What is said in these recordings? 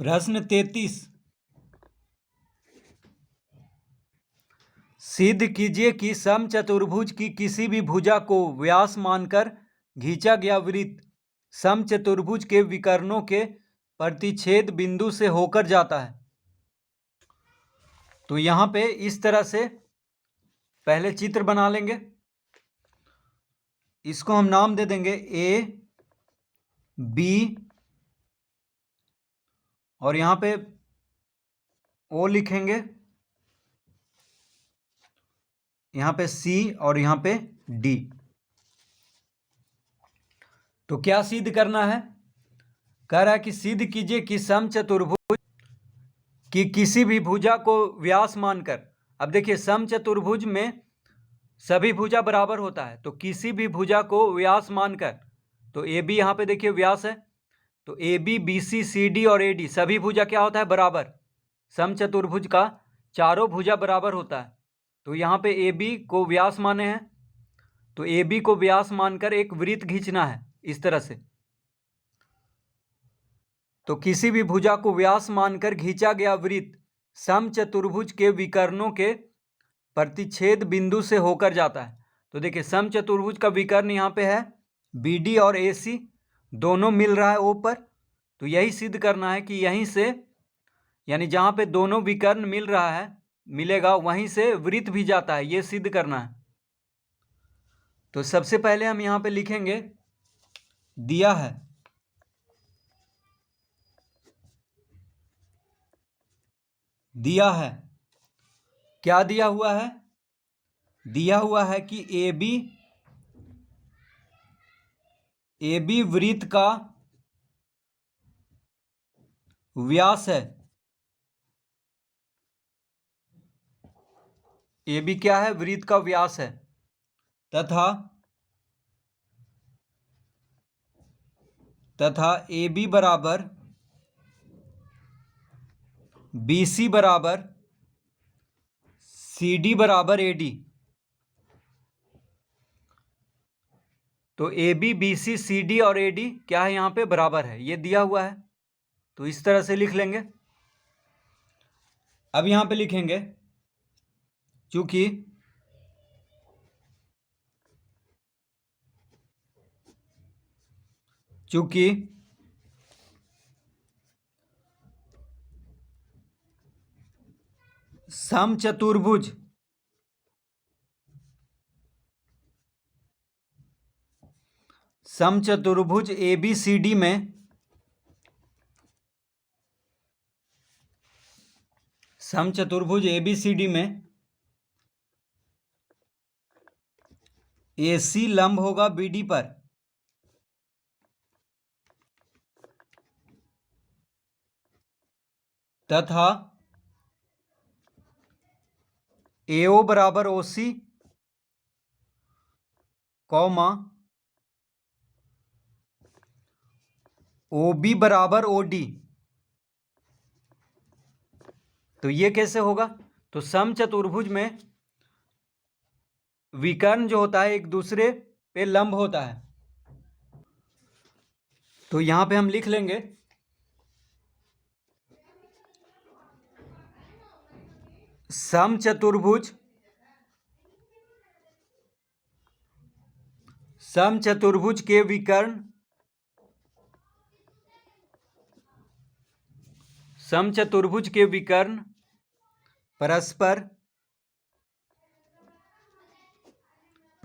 प्रश्न 33। सिद्ध कीजिए कि समचतुर्भुज की किसी भी भुजा को व्यास मानकर खींचा गया वृत्त समचतुर्भुज के विकर्णों के प्रतिच्छेद बिंदु से होकर जाता है। तो यहां पे इस तरह से पहले चित्र बना लेंगे। इसको हम नाम दे देंगे ए बी और यहां पे ओ लिखेंगे, यहां पे सी और यहां पे डी। तो क्या सिद्ध करना है? कह रहा है कि सिद्ध कीजिए कि समचतुर्भुज की किसी भी भुजा को व्यास मानकर। अब देखिए समचतुर्भुज में सभी भुजा बराबर होता है, तो किसी भी भुजा को व्यास मानकर, तो ए बी यहाँ पे देखिए व्यास है, तो A B B C C D और ए डी सभी भुजा क्या होता है? बराबर। समचतुर्भुज का चारों भुजा बराबर होता है। तो यहाँ पे ए बी को व्यास माने हैं, तो ए बी को व्यास मानकर एक वृत्त खींचना है इस तरह से। तो किसी भी भुजा को व्यास मानकर खींचा गया वृत्त समचतुर्भुज के विकर्णों के प्रतिच्छेद बिंदु से होकर जाता है। तो देखिए समचतुर्भुज का विकर्ण यहाँ पे है बी डी और ए सी, दोनों मिल रहा है ओ पर। तो यही सिद्ध करना है कि यहीं से, यानी जहाँ पे दोनों विकर्ण मिल रहा है मिलेगा वहीं से वृत्त भी जाता है, ये सिद्ध करना है। तो सबसे पहले हम यहाँ पे लिखेंगे दिया है, दिया है। क्या दिया हुआ है? दिया हुआ है कि ए बी वृत्त का व्यास है। ए बी क्या है? वृत्त का व्यास है। तथा ए बी बराबर बी सी बराबर सी डी बराबर ए डी। तो A B B C C D और ए डी क्या है? यहाँ पे बराबर है, ये दिया हुआ है। तो इस तरह से लिख लेंगे। अब यहाँ पे लिखेंगे चूंकि समचतुर्भुज ए बी सी डी में समचतुर्भुज ए बी सी डी में ए सी लंब होगा बी डी पर तथा ए ओ बराबर ओ सी कौमा ओ बी बराबर ओ डी। तो ये कैसे होगा? तो समचतुर्भुज में विकर्ण जो होता है एक दूसरे पे लंब होता है। तो यहां पे हम लिख लेंगे समचतुर्भुज के विकर्ण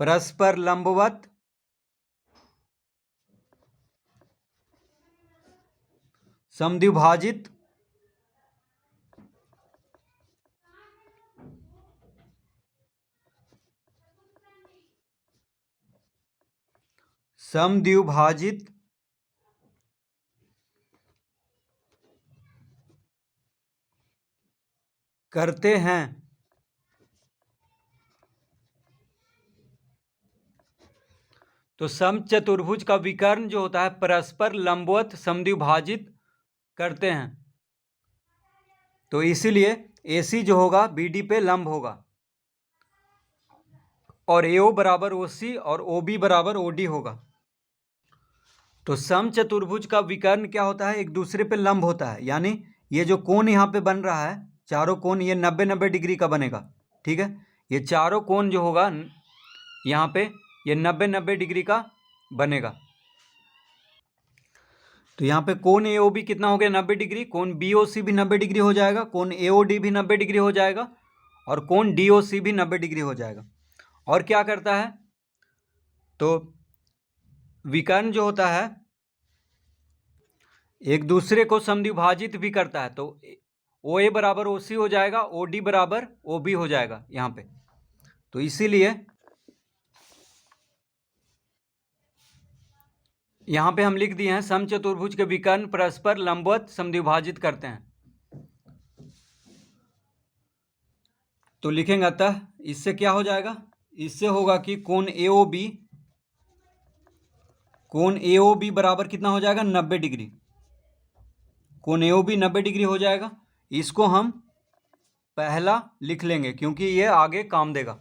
परस्पर लंबवत समद्विभाजित करते हैं। तो समचतुर्भुज का विकर्ण जो होता है परस्पर लंबवत समद्विभाजित करते हैं। तो इसीलिए AC जो होगा BD पे लंब होगा और AO बराबर OC और OB बराबर OD होगा। तो समचतुर्भुज का विकर्ण क्या होता है, एक दूसरे पे लंब होता है, यानी ये जो कोण यहाँ पे बन रहा है, चारों कोण ये 90-90 डिग्री का बनेगा। ठीक है, ये चारों कोण जो होगा यहाँ पे ये 90-90 डिग्री का बनेगा। तो यहाँ पे कोण AOB कितना हो गया, 90 डिग्री। कोण BOC भी 90 डिग्री हो जाएगा, कोण AOD भी 90 डिग्री हो जाएगा, और कोण DOC भी 90 डिग्री हो जाएगा। और क्या करता है, तो विकर्ण जो होता है एक दूसरे को समद्विभाजित भी करता है। तो OA बराबर OC हो जाएगा, OD बराबर OB हो जाएगा यहाँ पे। तो इसीलिए यहाँ पे हम लिख दिए हैं समचतुर्भुज के विकर्ण परस्पर लंबवत समद्विभाजित करते हैं। तो लिखेंगे अतः इससे क्या हो जाएगा, इससे होगा कि कोण AOB बराबर कितना हो जाएगा, 90 डिग्री। कोण AOB 90 डिग्री हो जाएगा। इसको हम पहला लिख लेंगे क्योंकि ये आगे काम देगा।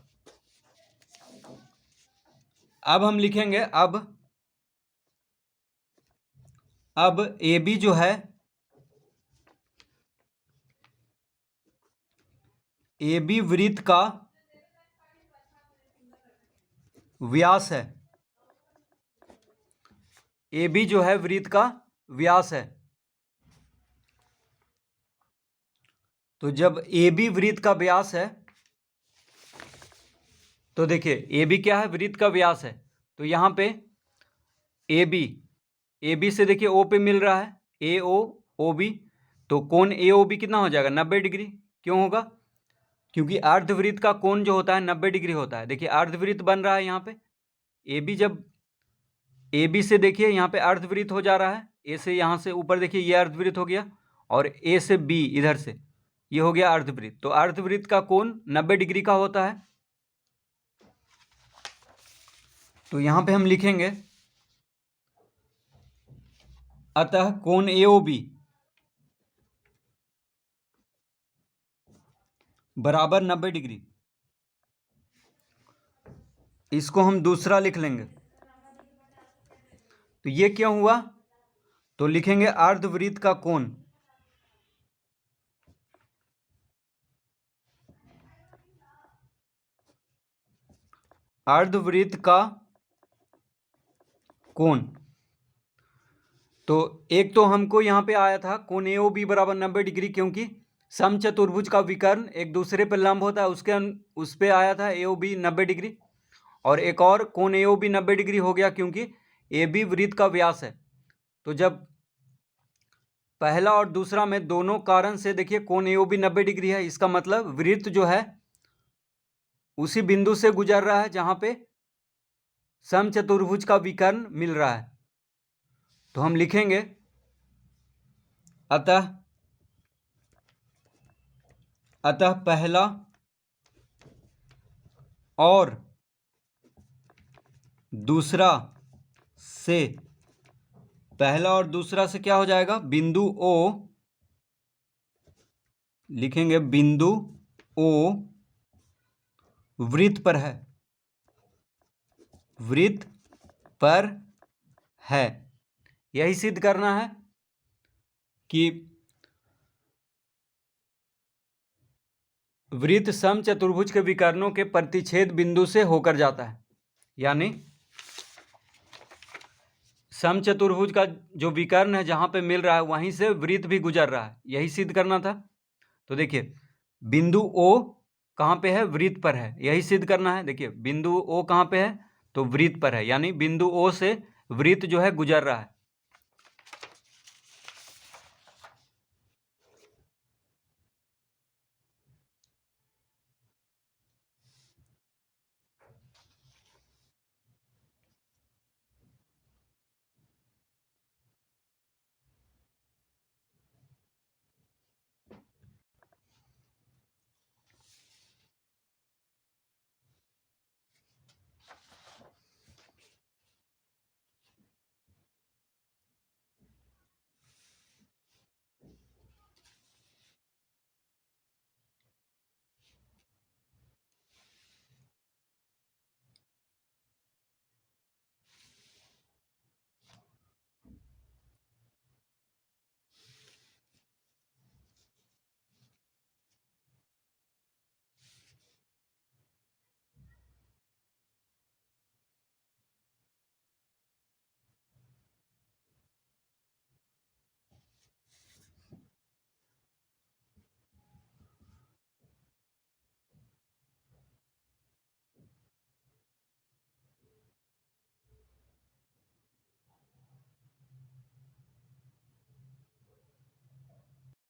अब हम लिखेंगे अब AB जो है, AB वृत्त का व्यास है। AB जो है वृत्त का व्यास है। तो जब AB वृत्त का व्यास है, तो देखिए AB क्या है, वृत्त का व्यास है। तो यहाँ पे AB से देखिए O पे मिल रहा है, AOB। तो कोण AOB कितना हो जाएगा, 90 डिग्री। क्यों होगा, क्योंकि अर्धवृत्त का कोण जो होता है 90 डिग्री होता है। देखिए अर्धवृत्त बन रहा है यहाँ पे, AB जब AB से देखिए यहाँ पे अर्धवृत्त हो जा रहा है, A से यहाँ से ऊपर देखिए ये अर्धवृत्त हो गया, और A से B इधर से ये हो गया अर्धवृत्त। तो अर्धवृत्त का कोण 90 डिग्री का होता है। तो यहाँ पे हम लिखेंगे अतः कोण AOB बराबर 90 डिग्री। इसको हम दूसरा लिख लेंगे। तो ये क्या हुआ, तो लिखेंगे अर्धवृत्त का कोण कोण। तो एक तो हमको यहाँ पे आया था कोण AOB बराबर 90 डिग्री, क्योंकि समचतुर्भुज का विकर्ण एक दूसरे पर लंब होता है, उस पे आया था AOB 90 डिग्री। और एक और कोण AOB 90 डिग्री हो गया क्योंकि AB वृत्त का व्यास है। तो जब पहला और दूसरा में दोनों कारण से देखिए कोण AOB 90 डिग्री है, इसका मतलब वृत्त जो है उसी बिंदु से गुजर रहा है जहां पे समचतुर्भुज का विकर्ण मिल रहा है। तो हम लिखेंगे अतः पहला और दूसरा से क्या हो जाएगा, बिंदु O, लिखेंगे बिंदु O वृत्त पर है। यही सिद्ध करना है कि वृत्त समचतुर्भुज के विकर्णों के प्रतिच्छेद बिंदु से होकर जाता है, यानी समचतुर्भुज का जो विकर्ण है जहां पे मिल रहा है वहीं से वृत्त भी गुजर रहा है। यही सिद्ध करना था। तो देखिए बिंदु O कहाँ पे है, वृत्त पर है। यही सिद्ध करना है। देखिए बिंदु O कहाँ पे है, तो वृत्त पर है, यानी बिंदु O से वृत्त जो है गुजर रहा है।